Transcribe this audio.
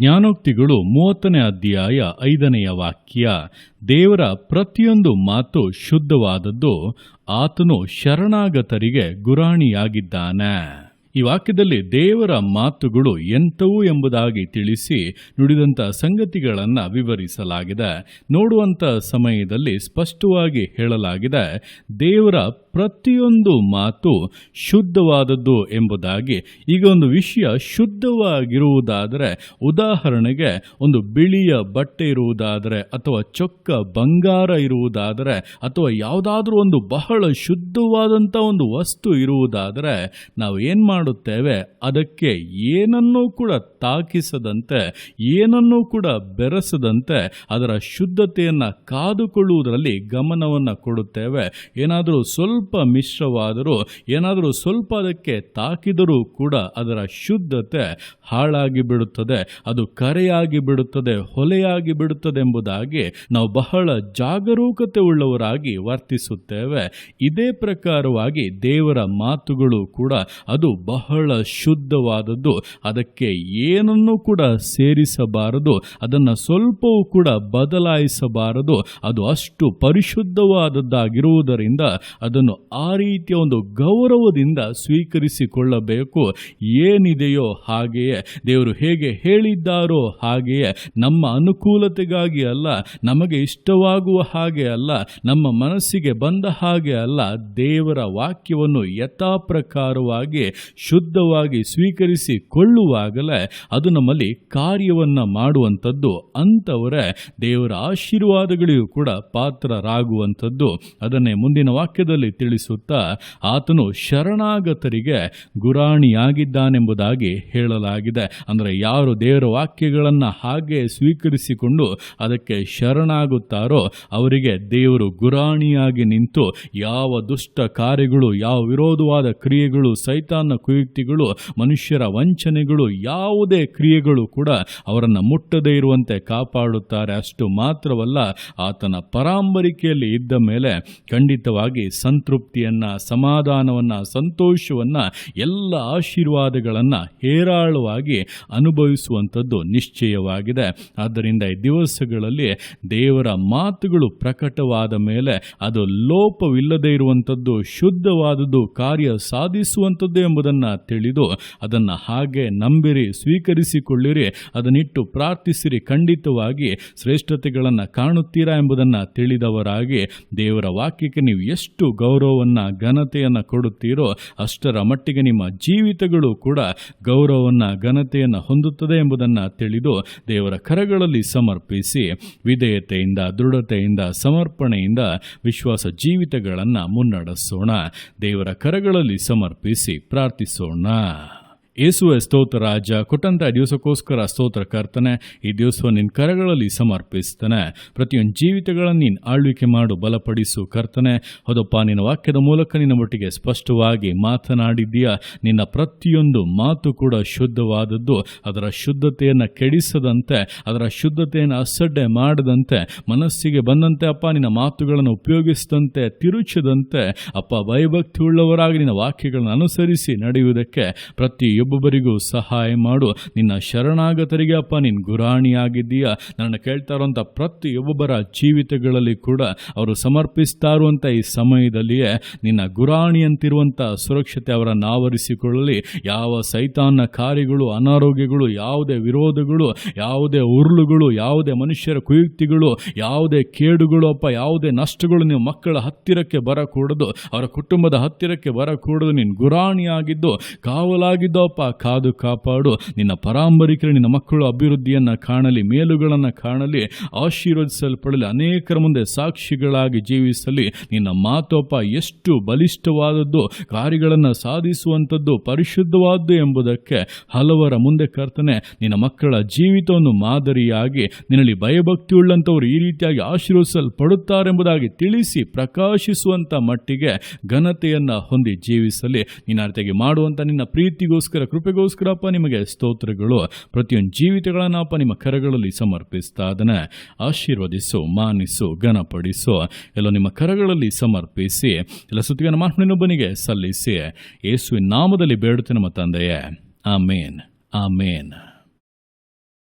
ಜ್ಞಾನೋಕ್ತಿಗಳು 30ನೇ ಅಧ್ಯಾಯ 5ನೇ ವಾಕ್ಯ. ದೇವರ ಪ್ರತಿಯೊಂದು ಮಾತು ಶುದ್ಧವಾದದ್ದು, ಆತನು ಶರಣಾಗತರಿಗೆ ಗುರಾಣಿಯಾಗಿದ್ದಾನೆ. ಈ ವಾಕ್ಯದಲ್ಲಿ ದೇವರ ಮಾತುಗಳು ಎಂಥವು ಎಂಬುದಾಗಿ ತಿಳಿಸಿ ನುಡಿದಂಥ ಸಂಗತಿಗಳನ್ನು ವಿವರಿಸಲಾಗಿದೆ. ನೋಡುವಂಥ ಸಮಯದಲ್ಲಿ ಸ್ಪಷ್ಟವಾಗಿ ಹೇಳಲಾಗಿದೆ, ದೇವರ ಪ್ರತಿಯೊಂದು ಮಾತು ಶುದ್ಧವಾದದ್ದು ಎಂಬುದಾಗಿ. ಈಗ ಒಂದು ವಿಷಯ ಶುದ್ಧವಾಗಿರುವುದಾದರೆ, ಉದಾಹರಣೆಗೆ ಒಂದು ಬಿಳಿಯ ಬಟ್ಟೆ ಇರುವುದಾದರೆ, ಅಥವಾ ಚೊಕ್ಕ ಬಂಗಾರ ಇರುವುದಾದರೆ, ಅಥವಾ ಯಾವುದಾದ್ರೂ ಒಂದು ಬಹಳ ಶುದ್ಧವಾದಂಥ ಒಂದು ವಸ್ತು ಇರುವುದಾದರೆ, ನಾವು ಏನು ಮಾಡುತ್ತೇವೆ, ಅದಕ್ಕೆ ಏನನ್ನೂ ಕೂಡ ತಾಕಿಸದಂತೆ, ಏನನ್ನೂ ಕೂಡ ಬೆರೆಸದಂತೆ ಅದರ ಶುದ್ಧತೆಯನ್ನು ಕಾದುಕೊಳ್ಳುವುದರಲ್ಲಿ ಗಮನವನ್ನು ಕೊಡುತ್ತೇವೆ. ಏನಾದರೂ ಸ್ವಲ್ಪ ಮಿಶ್ರವಾದರೂ, ಏನಾದರೂ ಸ್ವಲ್ಪ ಅದಕ್ಕೆ ತಾಕಿದರೂ ಕೂಡ ಅದರ ಶುದ್ಧತೆ ಹಾಳಾಗಿ ಬಿಡುತ್ತದೆ, ಅದು ಕರೆಯಾಗಿ ಬಿಡುತ್ತದೆ, ಹೊಲೆಯಾಗಿ ಬಿಡುತ್ತದೆ ಎಂಬುದಾಗಿ ನಾವು ಬಹಳ ಜಾಗರೂಕತೆ ಉಳ್ಳವರಾಗಿ ವರ್ತಿಸುತ್ತೇವೆ. ಇದೇ ಪ್ರಕಾರವಾಗಿ ದೇವರ ಮಾತುಗಳು ಕೂಡ ಅದು ಬಹಳ ಶುದ್ಧವಾದದ್ದು. ಅದಕ್ಕೆ ಏನನ್ನೂ ಕೂಡ ಸೇರಿಸಬಾರದು, ಅದನ್ನು ಸ್ವಲ್ಪವೂ ಕೂಡ ಬದಲಾಯಿಸಬಾರದು. ಅದು ಅಷ್ಟು ಪರಿಶುದ್ಧವಾದದ್ದಾಗಿರುವುದರಿಂದ ಅದನ್ನು ಆ ರೀತಿಯ ಒಂದು ಗೌರವದಿಂದ ಸ್ವೀಕರಿಸಿಕೊಳ್ಳಬೇಕು. ಏನಿದೆಯೋ ಹಾಗೆಯೇ, ದೇವರು ಹೇಗೆ ಹೇಳಿದ್ದಾರೋ ಹಾಗೆಯೇ, ನಮ್ಮ ಅನುಕೂಲತೆಗಾಗಿ ಅಲ್ಲ, ನಮಗೆ ಇಷ್ಟವಾಗುವ ಹಾಗೆ ಅಲ್ಲ, ನಮ್ಮ ಮನಸ್ಸಿಗೆ ಬಂದ ಹಾಗೆ ಅಲ್ಲ, ದೇವರ ವಾಕ್ಯವನ್ನು ಯಥಾಪ್ರಕಾರವಾಗಿ ಶುದ್ಧವಾಗಿ ಸ್ವೀಕರಿಸಿಕೊಳ್ಳುವಾಗಲೇ ಅದು ನಮ್ಮಲ್ಲಿ ಕಾರ್ಯವನ್ನು ಮಾಡುವಂಥದ್ದು. ಅಂಥವರೇ ದೇವರ ಆಶೀರ್ವಾದಗಳಿಗೂ ಕೂಡ ಪಾತ್ರರಾಗುವಂಥದ್ದು. ಅದನ್ನೇ ಮುಂದಿನ ವಾಕ್ಯದಲ್ಲಿ ತಿಳಿಸುತ್ತಾ, ಆತನು ಶರಣಾಗತರಿಗೆ ಗುರಾಣಿಯಾಗಿದ್ದಾನೆಂಬುದಾಗಿ ಹೇಳಲಾಗಿದೆ. ಅಂದರೆ ಯಾರು ದೇವರ ವಾಕ್ಯಗಳನ್ನು ಹಾಗೆ ಸ್ವೀಕರಿಸಿಕೊಂಡು ಅದಕ್ಕೆ ಶರಣಾಗುತ್ತಾರೋ ಅವರಿಗೆ ದೇವರು ಗುರಾಣಿಯಾಗಿ ನಿಂತು ಯಾವ ದುಷ್ಟ ಕಾರ್ಯಗಳು, ಯಾವ ವಿರೋಧವಾದ ಕ್ರಿಯೆಗಳು, ಸೈತಾನ ಕುಯುಕ್ತಿಗಳು, ಮನುಷ್ಯರ ವಂಚನೆಗಳು, ಯಾವುದೇ ಕ್ರಿಯೆಗಳು ಕೂಡ ಅವರನ್ನು ಮುಟ್ಟದೇ ಇರುವಂತೆ ಕಾಪಾಡುತ್ತಾರೆ. ಅಷ್ಟು ಮಾತ್ರವಲ್ಲ, ಆತನ ಪರಾಂಬರಿಕೆಯಲ್ಲಿ ಇದ್ದ ಮೇಲೆ ಖಂಡಿತವಾಗಿ ಸಂತೃಪ್ತಿಯನ್ನು, ಸಮಾಧಾನವನ್ನು, ಸಂತೋಷವನ್ನು, ಎಲ್ಲ ಆಶೀರ್ವಾದಗಳನ್ನು ಹೇರಾಳವಾಗಿ ಅನುಭವಿಸುವಂಥದ್ದು ನಿಶ್ಚಯವಾಗಿದೆ. ಆದ್ದರಿಂದ ಈ ದಿವಸಗಳಲ್ಲಿ ದೇವರ ಮಾತುಗಳು ಪ್ರಕಟವಾದ ಮೇಲೆ ಅದು ಲೋಪವಿಲ್ಲದೆ ಇರುವಂಥದ್ದು, ಶುದ್ಧವಾದದ್ದು, ಕಾರ್ಯ ಸಾಧಿಸುವಂಥದ್ದು ಎಂಬುದನ್ನು ತಿಳಿದು ಅದನ್ನು ಹಾಗೆ ನಂಬಿರಿ, ಸ್ವೀಕರಿಸಿಕೊಳ್ಳಿರಿ, ಅದನ್ನಿಟ್ಟು ಪ್ರಾರ್ಥಿಸಿರಿ. ಖಂಡಿತವಾಗಿ ಶ್ರೇಷ್ಠತೆಗಳನ್ನು ಕಾಣುತ್ತೀರಾ ಎಂಬುದನ್ನು ತಿಳಿದವರಾಗಿ ದೇವರ ವಾಕ್ಯಕ್ಕೆ ನೀವು ಎಷ್ಟು ಗೌರವವನ್ನು, ಘನತೆಯನ್ನು ಕೊಡುತ್ತೀರೋ ಅಷ್ಟರ ಮಟ್ಟಿಗೆ ನಿಮ್ಮ ಜೀವಿತಗಳು ಕೂಡ ಗೌರವವನ್ನು, ಘನತೆಯನ್ನು ಹೊಂದುತ್ತದೆ ಎಂಬುದನ್ನು ತಿಳಿದು ದೇವರ ಕರಗಳಲ್ಲಿ ಸಮರ್ಪಿಸಿ ವಿಧೇಯತೆಯಿಂದ, ದೃಢತೆಯಿಂದ, ಸಮರ್ಪಣೆಯಿಂದ ವಿಶ್ವಾಸ ಜೀವಿತಗಳನ್ನು ಮುನ್ನಡೆಸೋಣ. ದೇವರ ಕರಗಳಲ್ಲಿ ಸಮರ್ಪಿಸಿ ಪ್ರಾರ್ಥಿಸೋಣ. ಯೇಸುವೆ ಸ್ತೋತ್ರ ರಾಜ, ಕೊಟ್ಟಂಥ ದಿವಸಕ್ಕೋಸ್ಕರ ಸ್ತೋತ್ರ ಕರ್ತನೆ. ಈ ದಿವಸವನ್ನು ನಿನ್ನ ಕರಗಳಲ್ಲಿ ಸಮರ್ಪಿಸ್ತೇನೆ. ಪ್ರತಿಯೊಂದು ಜೀವಿತಗಳನ್ನು ನೀನು ಆಳ್ವಿಕೆ ಮಾಡು, ಬಲಪಡಿಸು ಕರ್ತನೆ. ಹೌದಪ್ಪ, ನಿನ್ನ ವಾಕ್ಯದ ಮೂಲಕ ನಿನ್ನ ಒಟ್ಟಿಗೆ ಸ್ಪಷ್ಟವಾಗಿ ಮಾತನಾಡಿದ್ದೀಯ. ನಿನ್ನ ಪ್ರತಿಯೊಂದು ಮಾತು ಕೂಡ ಶುದ್ಧವಾದದ್ದು. ಅದರ ಶುದ್ಧತೆಯನ್ನು ಕೆಡಿಸದಂತೆ, ಅದರ ಶುದ್ಧತೆಯನ್ನು ಅಸಡ್ಡೆ ಮಾಡದಂತೆ, ಮನಸ್ಸಿಗೆ ಬಂದಂತೆ ಅಪ್ಪ ನಿನ್ನ ಮಾತುಗಳನ್ನು ಉಪಯೋಗಿಸಿದಂತೆ, ತಿರುಚದಂತೆ ಅಪ್ಪ ಭಯಭಕ್ತಿ ಉಳ್ಳವರಾಗಿ ನಿನ್ನ ವಾಕ್ಯಗಳನ್ನು ಅನುಸರಿಸಿ ನಡೆಯುವುದಕ್ಕೆ ಪ್ರತಿಯೊಬ್ಬೊಬ್ಬರಿಗೂ ಸಹಾಯ ಮಾಡು. ನಿನ್ನ ಶರಣಾಗತರಿಗೆ ಅಪ್ಪ ನೀನು ಗುರಾಣಿಯಾಗಿದ್ದೀಯ. ನನ್ನ ಕೇಳ್ತಾ ಇರುವಂಥ ಪ್ರತಿಯೊಬ್ಬೊಬ್ಬರ ಜೀವಿತಗಳಲ್ಲಿ ಕೂಡ ಅವರು ಸಮರ್ಪಿಸ್ತಾ ಇರುವಂಥ ಈ ಸಮಯದಲ್ಲಿಯೇ ನಿನ್ನ ಗುರಾಣಿಯಂತಿರುವಂಥ ಸುರಕ್ಷತೆ ಅವರನ್ನು ಆವರಿಸಿಕೊಳ್ಳಲಿ. ಯಾವ ಸೈತಾನ ಕಾರ್ಯಗಳು, ಅನಾರೋಗ್ಯಗಳು, ಯಾವುದೇ ವಿರೋಧಗಳು, ಯಾವುದೇ ಉರುಳುಗಳು, ಯಾವುದೇ ಮನುಷ್ಯರ ಕುಯುಕ್ತಿಗಳು, ಯಾವುದೇ ಕೇಡುಗಳು ಅಪ್ಪ, ಯಾವುದೇ ನಷ್ಟಗಳು ನಿಮ್ಮ ಮಕ್ಕಳ ಹತ್ತಿರಕ್ಕೆ ಬರಕೂಡದು, ಅವರ ಕುಟುಂಬದ ಹತ್ತಿರಕ್ಕೆ ಬರಕೂಡದು. ನೀನು ಗುರಾಣಿಯಾಗಿದ್ದು, ಕಾವಲಾಗಿದ್ದು ಅಪ್ಪ ಕಾದು ಕಾಪಾಡು. ನಿನ್ನ ಪರಾಂಬರಿಕೆ ನಿನ್ನ ಮಕ್ಕಳು ಅಭಿವೃದ್ಧಿಯನ್ನು ಕಾಣಲಿ, ಮೇಲುಗಳನ್ನು ಕಾಣಲಿ, ಆಶೀರ್ವದಿಸಲ್ಪಡಲಿ, ಅನೇಕರ ಮುಂದೆ ಸಾಕ್ಷಿಗಳಾಗಿ ಜೀವಿಸಲಿ. ನಿನ್ನ ಮಾತು ಅಪ್ಪ ಎಷ್ಟು ಬಲಿಷ್ಠವಾದದ್ದು, ಕಾರ್ಯಗಳನ್ನು ಸಾಧಿಸುವಂಥದ್ದು, ಪರಿಶುದ್ಧವಾದ್ದು ಎಂಬುದಕ್ಕೆ ಹಲವರ ಮುಂದೆ ಕರ್ತನೆ ನಿನ್ನ ಮಕ್ಕಳ ಜೀವಿತವನ್ನು ಮಾದರಿಯಾಗಿ ನಿನ್ನಲ್ಲಿ ಭಯಭಕ್ತಿಯುಳ್ಳಂಥವರು ಈ ರೀತಿಯಾಗಿ ಆಶೀರ್ವದಿಸಲ್ಪಡುತ್ತಾರೆಂಬುದಾಗಿ ತಿಳಿಸಿ ಪ್ರಕಾಶಿಸುವಂಥ ಮಟ್ಟಿಗೆ ಘನತೆಯನ್ನು ಹೊಂದಿ ಜೀವಿಸಲಿ. ನಿನ್ನ ಅರ್ಥಗೆ ಮಾಡುವಂಥ ನಿನ್ನ ಪ್ರೀತಿಗೋಸ್ಕರ, ಕೃಪೆಗೋಸ್ಕರ ಅಪ್ಪ ನಿಮಗೆ ಸ್ತೋತ್ರಗಳು. ಪ್ರತಿಯೊಂದು ಜೀವಿತಗಳನ್ನು ಅಪ್ಪ ನಿಮ್ಮ ಕರಗಳಲ್ಲಿ ಸಮರ್ಪಿಸ್ತಾ ಅದನ್ನು ಆಶೀರ್ವದಿಸು, ಮಾನಿಸು, ಘನಪಡಿಸು. ಎಲ್ಲ ನಿಮ್ಮ ಕರಗಳಲ್ಲಿ ಸಮರ್ಪಿಸಿ ಎಲ್ಲ ಸ್ತುತಿಯನ್ನು ಮಾತನಿನೊಬ್ಬನಿಗೆ ಸಲ್ಲಿಸಿ ಯೇಸುವಿನ ನಾಮದಲ್ಲಿ ಬೇಡುತ್ತೇನೆ ನಮ್ಮ ತಂದೆಯೇ. ಆಮೇನ್, ಆಮೇನ್.